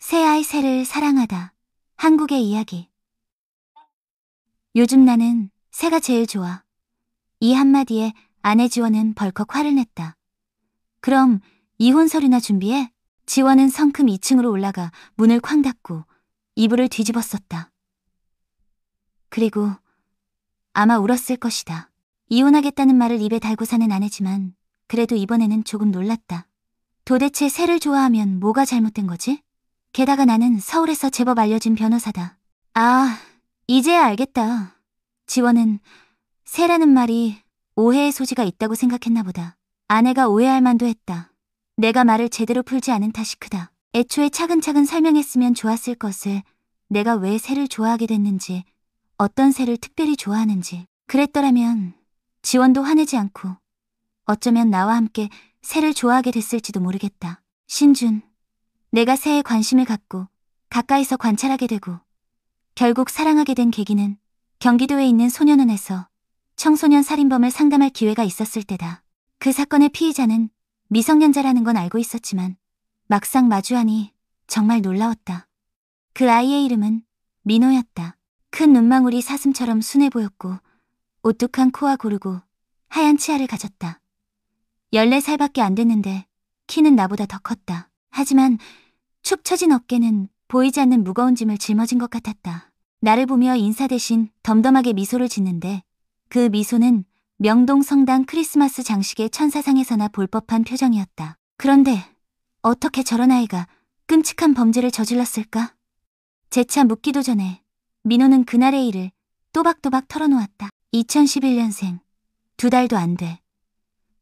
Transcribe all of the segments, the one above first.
새아이 새를 사랑하다. 한국의 이야기. 요즘 나는 새가 제일 좋아. 이 한마디에 아내 지원은 벌컥 화를 냈다. 그럼 이혼 서류나 준비해? 지원은 성큼 2층으로 올라가 문을 쾅 닫고 이불을 뒤집었었다. 그리고 아마 울었을 것이다. 이혼하겠다는 말을 입에 달고 사는 아내지만 그래도 이번에는 조금 놀랐다. 도대체 새를 좋아하면 뭐가 잘못된 거지? 게다가 나는 서울에서 제법 알려진 변호사다. 아, 이제야 알겠다. 지원은 새라는 말이 오해의 소지가 있다고 생각했나 보다. 아내가 오해할 만도 했다. 내가 말을 제대로 풀지 않은 탓이 크다. 애초에 차근차근 설명했으면 좋았을 것을 내가 왜 새를 좋아하게 됐는지, 어떤 새를 특별히 좋아하는지. 그랬더라면 지원도 화내지 않고 어쩌면 나와 함께 새를 좋아하게 됐을지도 모르겠다. 신준, 내가 새에 관심을 갖고 가까이서 관찰하게 되고 결국 사랑하게 된 계기는 경기도에 있는 소년원에서 청소년 살인범을 상담할 기회가 있었을 때다. 그 사건의 피의자는 미성년자라는 건 알고 있었지만 막상 마주하니 정말 놀라웠다. 그 아이의 이름은 민호였다. 큰 눈망울이 사슴처럼 순해 보였고 오뚝한 코와 고르고 하얀 치아를 가졌다. 14살밖에 안 됐는데 키는 나보다 더 컸다. 하지만 축 처진 어깨는 보이지 않는 무거운 짐을 짊어진 것 같았다. 나를 보며 인사 대신 덤덤하게 미소를 짓는데 그 미소는 명동 성당 크리스마스 장식의 천사상에서나 볼 법한 표정이었다. 그런데 어떻게 저런 아이가 끔찍한 범죄를 저질렀을까? 재차 묻기도 전에 민호는 그날의 일을 또박또박 털어놓았다. 2011년생, 2달도 안 돼.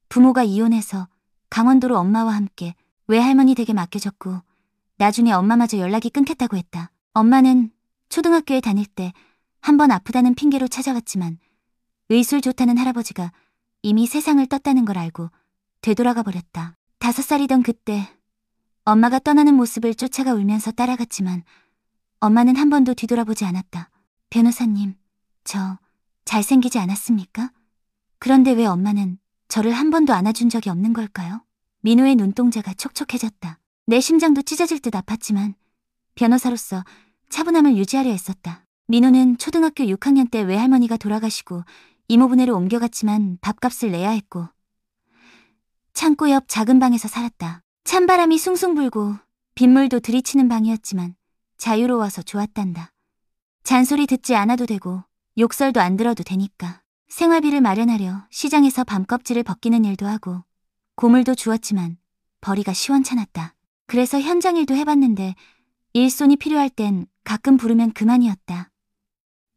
부모가 이혼해서 강원도로 엄마와 함께 외할머니 댁에 맡겨졌고 나중에 엄마마저 연락이 끊겼다고 했다. 엄마는 초등학교에 다닐 때 한 번 아프다는 핑계로 찾아왔지만 의술 좋다는 할아버지가 이미 세상을 떴다는 걸 알고 되돌아가 버렸다. 5살이던 그때 엄마가 떠나는 모습을 쫓아가 울면서 따라갔지만 엄마는 한 번도 뒤돌아보지 않았다. 변호사님, 저 잘생기지 않았습니까? 그런데 왜 엄마는 저를 한 번도 안아준 적이 없는 걸까요? 민호의 눈동자가 촉촉해졌다. 내 심장도 찢어질 듯 아팠지만 변호사로서 차분함을 유지하려 했었다. 민호는 초등학교 6학년 때 외할머니가 돌아가시고 이모부네로 옮겨갔지만 밥값을 내야 했고 창고 옆 작은 방에서 살았다. 찬바람이 숭숭 불고 빗물도 들이치는 방이었지만 자유로워서 좋았단다. 잔소리 듣지 않아도 되고 욕설도 안 들어도 되니까. 생활비를 마련하려 시장에서 밤껍질을 벗기는 일도 하고 고물도 주었지만 벌이가 시원찮았다. 그래서 현장 일도 해봤는데 일손이 필요할 땐 가끔 부르면 그만이었다.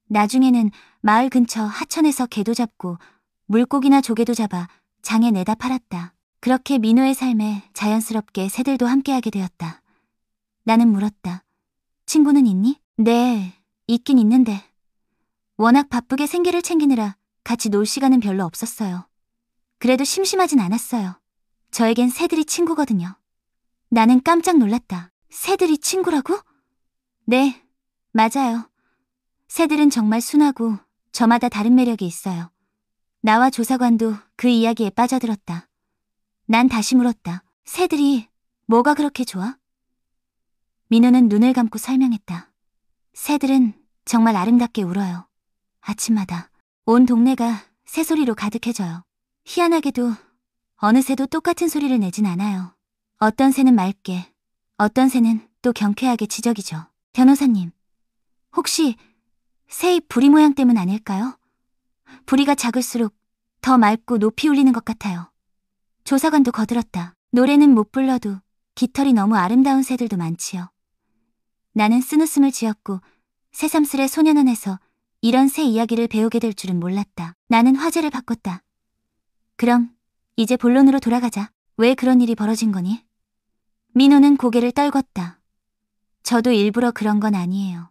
나중에는 마을 근처 하천에서 개도 잡고 물고기나 조개도 잡아 장에 내다 팔았다. 그렇게 민호의 삶에 자연스럽게 새들도 함께하게 되었다. 나는 물었다. 친구는 있니? 네, 있긴 있는데 워낙 바쁘게 생계를 챙기느라 같이 놀 시간은 별로 없었어요. 그래도 심심하진 않았어요. 저에겐 새들이 친구거든요. 나는 깜짝 놀랐다. 새들이 친구라고? 네, 맞아요. 새들은 정말 순하고 저마다 다른 매력이 있어요. 나와 조사관도 그 이야기에 빠져들었다. 난 다시 물었다. 새들이 뭐가 그렇게 좋아? 민호는 눈을 감고 설명했다. 새들은 정말 아름답게 울어요. 아침마다 온 동네가 새소리로 가득해져요. 희한하게도 어느 새도 똑같은 소리를 내진 않아요. 어떤 새는 맑게, 어떤 새는 또 경쾌하게 지저귀죠. 변호사님, 혹시 새의 부리 모양 때문 아닐까요? 부리가 작을수록 더 맑고 높이 울리는 것 같아요. 조사관도 거들었다. 노래는 못 불러도 깃털이 너무 아름다운 새들도 많지요. 나는 쓴웃음을 지었고 새삼스레 소년원에서 이런 새 이야기를 배우게 될 줄은 몰랐다. 나는 화제를 바꿨다. 그럼 이제 본론으로 돌아가자. 왜 그런 일이 벌어진 거니? 민호는 고개를 떨궜다. 저도 일부러 그런 건 아니에요.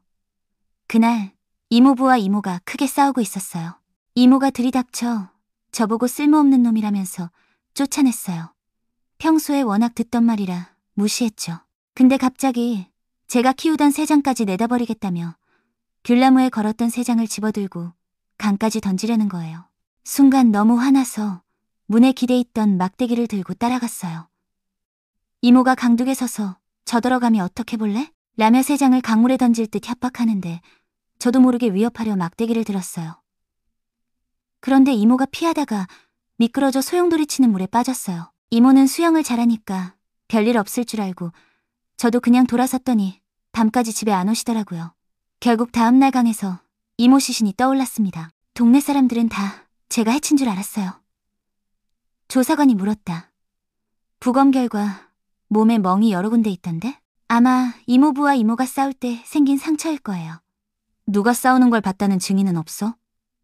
그날 이모부와 이모가 크게 싸우고 있었어요. 이모가 들이닥쳐 저보고 쓸모없는 놈이라면서 쫓아냈어요. 평소에 워낙 듣던 말이라 무시했죠. 근데 갑자기 제가 키우던 새장까지 내다버리겠다며 귤나무에 걸었던 새장을 집어들고 강까지 던지려는 거예요. 순간 너무 화나서 문에 기대 있던 막대기를 들고 따라갔어요. 이모가 강둑에 서서 저더러 감히 어떻게 볼래? 라며 3장을 강물에 던질 듯 협박하는데 저도 모르게 위협하려 막대기를 들었어요. 그런데 이모가 피하다가 미끄러져 소용돌이 치는 물에 빠졌어요. 이모는 수영을 잘하니까 별일 없을 줄 알고 저도 그냥 돌아섰더니 밤까지 집에 안 오시더라고요. 결국 다음날 강에서 이모 시신이 떠올랐습니다. 동네 사람들은 다 제가 해친 줄 알았어요. 조사관이 물었다. 부검 결과 몸에 멍이 여러 군데 있던데? 아마 이모부와 이모가 싸울 때 생긴 상처일 거예요. 누가 싸우는 걸 봤다는 증인은 없어?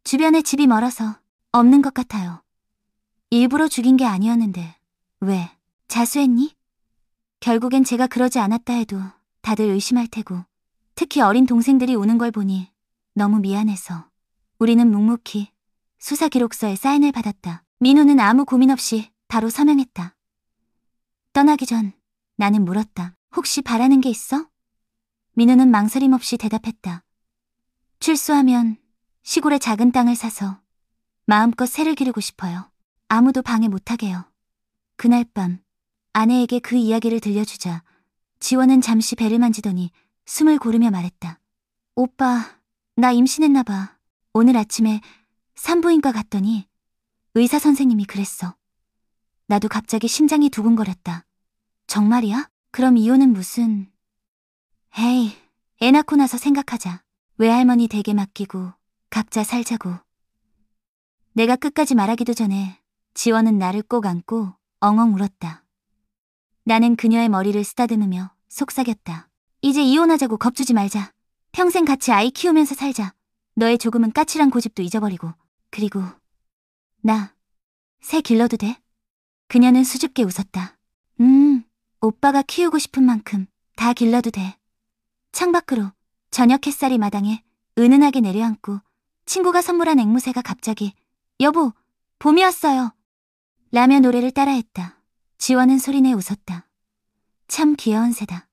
주변에 집이 멀어서 없는 것 같아요. 일부러 죽인 게 아니었는데 왜? 자수했니? 결국엔 제가 그러지 않았다 해도 다들 의심할 테고 특히 어린 동생들이 우는 걸 보니 너무 미안해서 우리는 묵묵히 수사 기록서에 사인을 받았다. 민호는 아무 고민 없이 바로 서명했다. 떠나기 전 나는 물었다. 혹시 바라는 게 있어? 민호는 망설임 없이 대답했다. 출소하면 시골에 작은 땅을 사서 마음껏 새를 기르고 싶어요. 아무도 방해 못하게요. 그날 밤 아내에게 그 이야기를 들려주자 지원은 잠시 배를 만지더니 숨을 고르며 말했다. 오빠, 나 임신했나 봐. 오늘 아침에 산부인과 갔더니 의사 선생님이 그랬어. 나도 갑자기 심장이 두근거렸다. 정말이야? 그럼 이혼은 무슨... 에이, 애 낳고 나서 생각하자. 외할머니 댁에 맡기고 각자 살자고. 내가 끝까지 말하기도 전에 지원은 나를 꼭 안고 엉엉 울었다. 나는 그녀의 머리를 쓰다듬으며 속삭였다. 이제 이혼하자고 겁주지 말자. 평생 같이 아이 키우면서 살자. 너의 조금은 까칠한 고집도 잊어버리고. 그리고 나 새 길러도 돼? 그녀는 수줍게 웃었다. 오빠가 키우고 싶은 만큼 다 길러도 돼. 창밖으로 저녁 햇살이 마당에 은은하게 내려앉고 친구가 선물한 앵무새가 갑자기 여보, 봄이 왔어요. 라며 노래를 따라했다. 지원은 소리내 웃었다. 참 귀여운 새다.